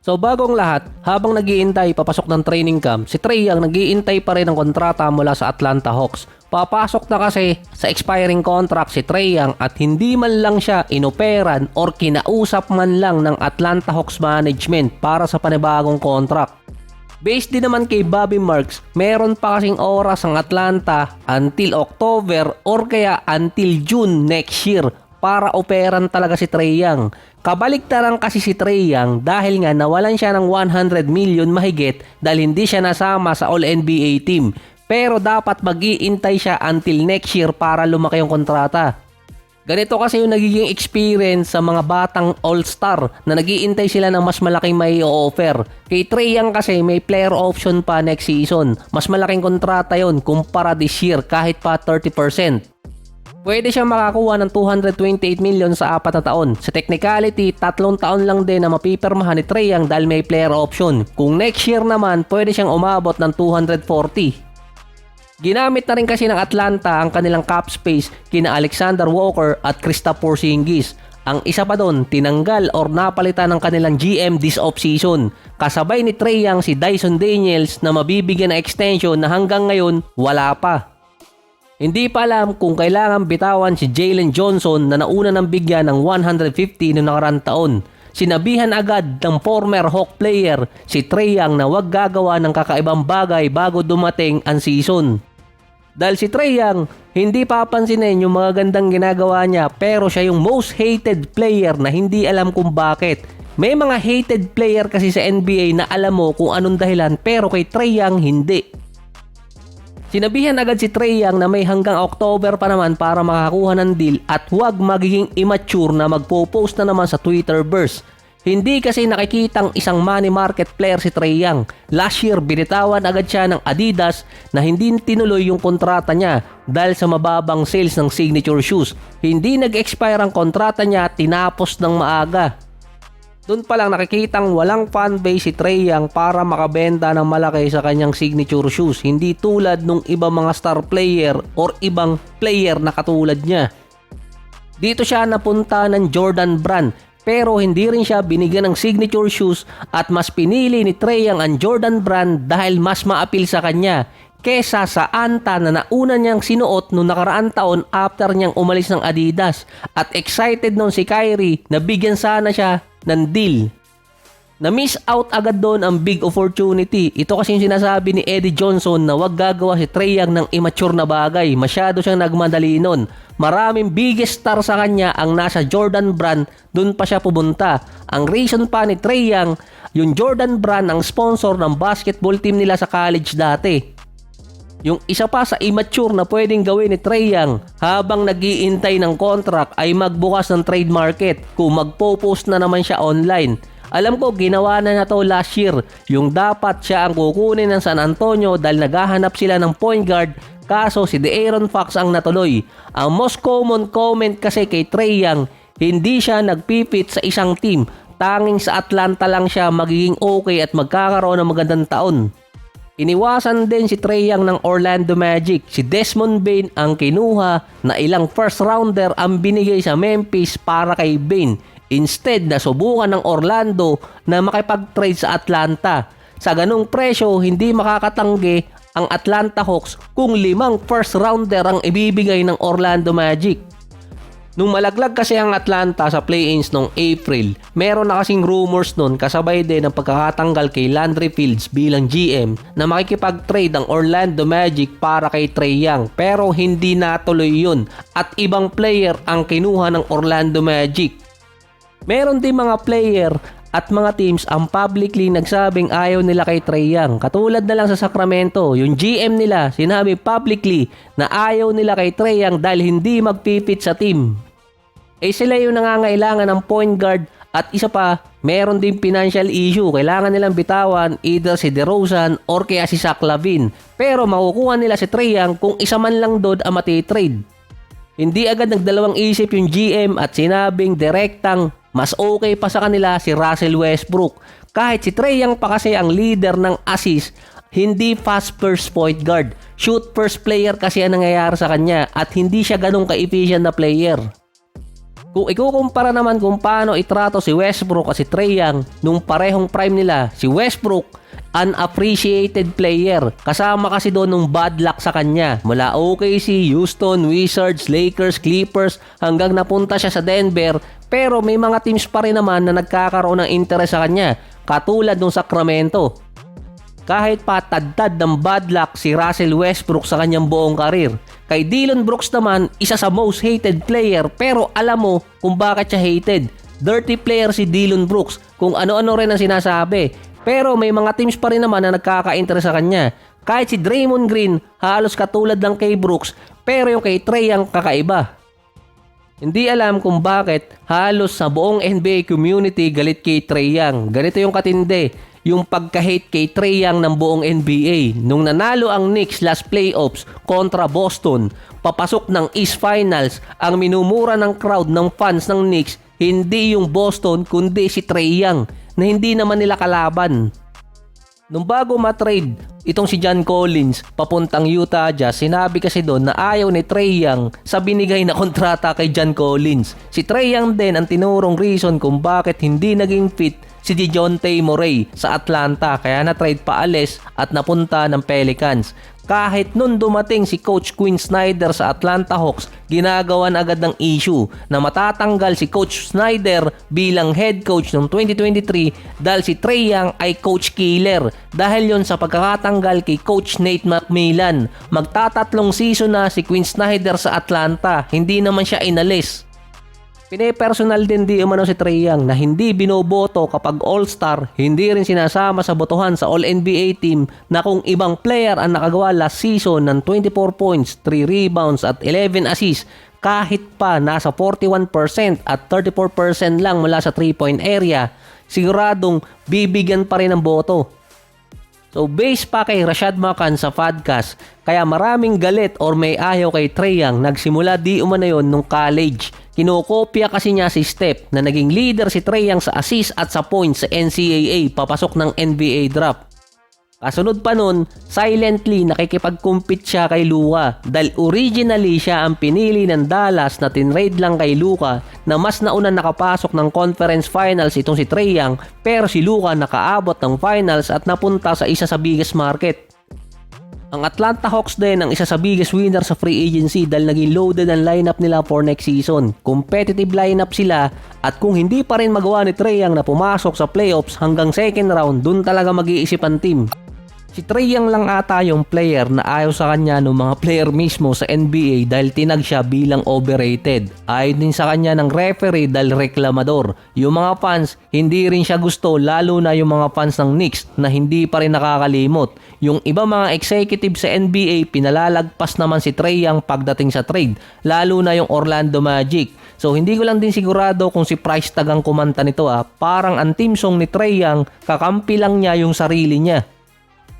So bagong lahat, habang nag-iintay papasok ng training camp, si Trae Young nag-iintay pa rin ng kontrata mula sa Atlanta Hawks. Papasok na kasi sa expiring contract si Trae Young at hindi man lang siya inoperan or kinausap man lang ng Atlanta Hawks management para sa panibagong contract. Based din naman kay Bobby Marks, meron pa kasing oras ang Atlanta until October or kaya until June next year para operan talaga si Trae Young. Kabaliktaran kasi si Trae Young dahil nga nawalan siya ng 100 million mahigit dahil hindi siya nasama sa All-NBA team. Pero dapat mag-iintay siya until next year para lumaki yung kontrata. Ganito kasi yung nagiging experience sa mga batang all-star na nag-iintay sila ng mas malaking may offer. Kay Trae Young kasi may player option pa next season. Mas malaking kontrata yon kumpara this year kahit pa 30%. Pwede siyang makakuha ng 228 million sa 4 na taon. Sa technicality, 3 taon lang din na mapipirmahan ni Trae Young dahil may player option. Kung next year naman, pwede siyang umabot ng 240. Ginamit na rin kasi ng Atlanta ang kanilang cap space kina Alexander Walker at Kristaps Porzingis. Ang isa pa doon, tinanggal or napalitan ng kanilang GM this offseason. Kasabay ni Trae Young si Dyson Daniels na mabibigyan ng extension na hanggang ngayon wala pa. Hindi pa alam kung kailangan bitawan si Jalen Johnson na nauna ng bigyan ng 150 noong nakarang taon. Sinabihan agad ng former Hawk player si Trae Young na huwag gagawa ng kakaibang bagay bago dumating ang season. Dahil si Trae Young, hindi papansinin yung mga gandang ginagawa niya pero siya yung most hated player na hindi alam kung bakit. May mga hated player kasi sa NBA na alam mo kung anong dahilan pero kay Trae Young hindi. Sinabihan agad si Trae Young na may hanggang October pa naman para makakuha ng deal at huwag magiging immature na magpo-post na naman sa Twitterverse. Hindi kasi nakikitang isang money market player si Trae Young. Last year, binitawan agad siya ng Adidas na hindi tinuloy yung kontrata niya dahil sa mababang sales ng signature shoes. Hindi nag-expire ang kontrata niya at tinapos ng maaga. Doon pa lang nakikitang walang fanbase si Trae Young para makabenta ng malaki sa kanyang signature shoes. Hindi tulad nung ibang mga star player or ibang player na katulad niya. Dito siya napunta ng Jordan brand pero hindi rin siya binigyan ng signature shoes at mas pinili ni Trae Young ang Jordan brand dahil mas ma-appeal sa kanya kesa sa Anta na nauna niyang sinuot noong nakaraan taon after niyang umalis ng Adidas. At excited noon si Kyrie na bigyan sana siya ng deal. Na-miss out agad doon ang big opportunity. Ito kasi yung sinasabi ni Eddie Johnson na wag gagawa si Trae Young ng immature na bagay. Masyado siyang nagmadali noon. Maraming biggest star sa kanya ang nasa Jordan brand, doon pa siya pumunta. Ang reason pa ni Trae Young, yung Jordan brand ang sponsor ng basketball team nila sa college dati. Yung isa pa sa immature na pwedeng gawin ni Trae Young habang nag-iintay ng contract ay magbukas ng trade market kung magpo-post na naman siya online. Alam ko ginawa na to last year, yung dapat siya ang kukunin ng San Antonio dahil naghahanap sila ng point guard kaso si De'Aaron Fox ang natuloy. Ang most common comment kasi kay Trae Young, hindi siya nagpipit sa isang team, tanging sa Atlanta lang siya magiging okay at magkakaroon ng magandang taon. Iniwasan din si Trae Young ng Orlando Magic. Si Desmond Bane ang kinuha na ilang first rounder ang binigay sa Memphis para kay Bane. Instead, nasubukan ng Orlando na makipag-trade sa Atlanta. Sa ganung presyo, hindi makakatanggi ang Atlanta Hawks kung 5 first rounder ang ibibigay ng Orlando Magic. Nung malaglag kasi ang Atlanta sa play-ins noong April, meron na kasing rumors nun kasabay din ang pagkakatanggal kay Landry Fields bilang GM na makikipag-trade ang Orlando Magic para kay Trae Young pero hindi natuloy yun at ibang player ang kinuha ng Orlando Magic. Meron din mga player at mga teams ang publicly nagsabing ayaw nila kay Trae Young. Katulad na lang sa Sacramento, yung GM nila sinabi publicly na ayaw nila kay Trae Young dahil hindi magpipit sa team. Sila yung nangangailangan ng point guard at isa pa, meron din financial issue. Kailangan nilang bitawan either si DeRozan or kaya si Zach LaVine. Pero makukuha nila si Trae Young kung isa man lang doon ang matitrade. Hindi agad nagdalawang isip yung GM at sinabing direktang mas okay pa sa kanila si Russell Westbrook. Kahit si Trae Young pa kasi ang leader ng assist, hindi fast first point guard. Shoot first player kasi ang nangyayari sa kanya at hindi siya ganun ka-efficient na player. Kung ikukumpara naman kung paano itrato si Westbrook at si Trae Young nung parehong prime nila, si Westbrook unappreciated player. Kasama kasi doon nung bad luck sa kanya. Mula OKC, Houston, Wizards, Lakers, Clippers hanggang napunta siya sa Denver. Pero may mga teams pa rin naman na nagkakaroon ng interest sa kanya. Katulad nung Sacramento. Kahit pa tad-tad ng bad luck si Russell Westbrook sa kanyang buong karir. Kay Dillon Brooks naman, isa sa most hated player pero alam mo kung bakit siya hated. Dirty player si Dillon Brooks, kung ano-ano rin ang sinasabi. Pero may mga teams pa rin naman na nagkaka-interest sa kanya. Kahit si Draymond Green, halos katulad lang kay Brooks, pero yung kay Trae ang kakaiba. Hindi alam kung bakit halos sa buong NBA community galit kay Trae Young. Ganito yung katindi, yung pagka-hate kay Trae Young ng buong NBA. Nung nanalo ang Knicks last playoffs kontra Boston, papasok ng East Finals, ang minumura ng crowd ng fans ng Knicks, hindi yung Boston kundi si Trae Young na hindi naman nila kalaban. Nung bago matrade itong si John Collins papuntang Utah Jazz, sinabi kasi doon na ayaw ni Trae Young sa binigay na kontrata kay John Collins. Si Trae Young din ang tinurong reason kung bakit hindi naging fit si DeJounte Murray sa Atlanta, kaya na-trade paalis at napunta ng Pelicans. Kahit nun dumating si Coach Quinn Snyder sa Atlanta Hawks, ginagawan agad ng issue na matatanggal si Coach Snyder bilang head coach noong 2023 dahil si Trae Young ay coach killer. Dahil yon sa pagkakatanggal kay Coach Nate McMillan. Magtatatlong season na si Quinn Snyder sa Atlanta, hindi naman siya inalis. Pine-personal din di umano si Trae Young na hindi binoboto kapag All-Star, hindi rin sinasama sa botohan sa All-NBA team na kung ibang player ang nakagawa last season ng 24 points, 3 rebounds at 11 assists, kahit pa nasa 41% at 34% lang mula sa 3-point area, siguradong bibigyan pa rin ng boto. So based pa kay Rashad Makan sa podcast, kaya maraming galit or may ayaw kay Trae Young nagsimula di umano yun nung college. Kinokopya kasi niya si Steph na naging leader si Trae Young sa assist at sa points sa NCAA papasok ng NBA draft. Kasunod pa nun, silently nakikipag-compete siya kay Luka dahil originally siya ang pinili ng Dallas na tinrade lang kay Luka na mas nauna nakapasok ng conference finals itong si Trae Young, pero si Luka nakaabot ng finals at napunta sa isa sa biggest market. Ang Atlanta Hawks din ang isa sa biggest winner sa free agency dahil naging loaded ang lineup nila for next season. Competitive lineup sila at kung hindi pa rin magawa ni Trae Young na pumasok sa playoffs hanggang second round, dun talaga mag-iisip ang team. Si Trae Young lang ata yung player na ayaw sa kanya ng mga player mismo sa NBA dahil tinag siya bilang overrated. Ayaw din sa kanya ng referee dahil reklamador. Yung mga fans, hindi rin siya gusto, lalo na yung mga fans ng Knicks na hindi pa rin nakakalimot. Yung iba mga executive sa NBA, pinalalagpas naman si Trae Young pagdating sa trade, lalo na yung Orlando Magic. So hindi ko lang din sigurado kung si Price Tag ang kumanta nito. Parang ang team song ni Trae Young, kakampi lang niya yung sarili niya.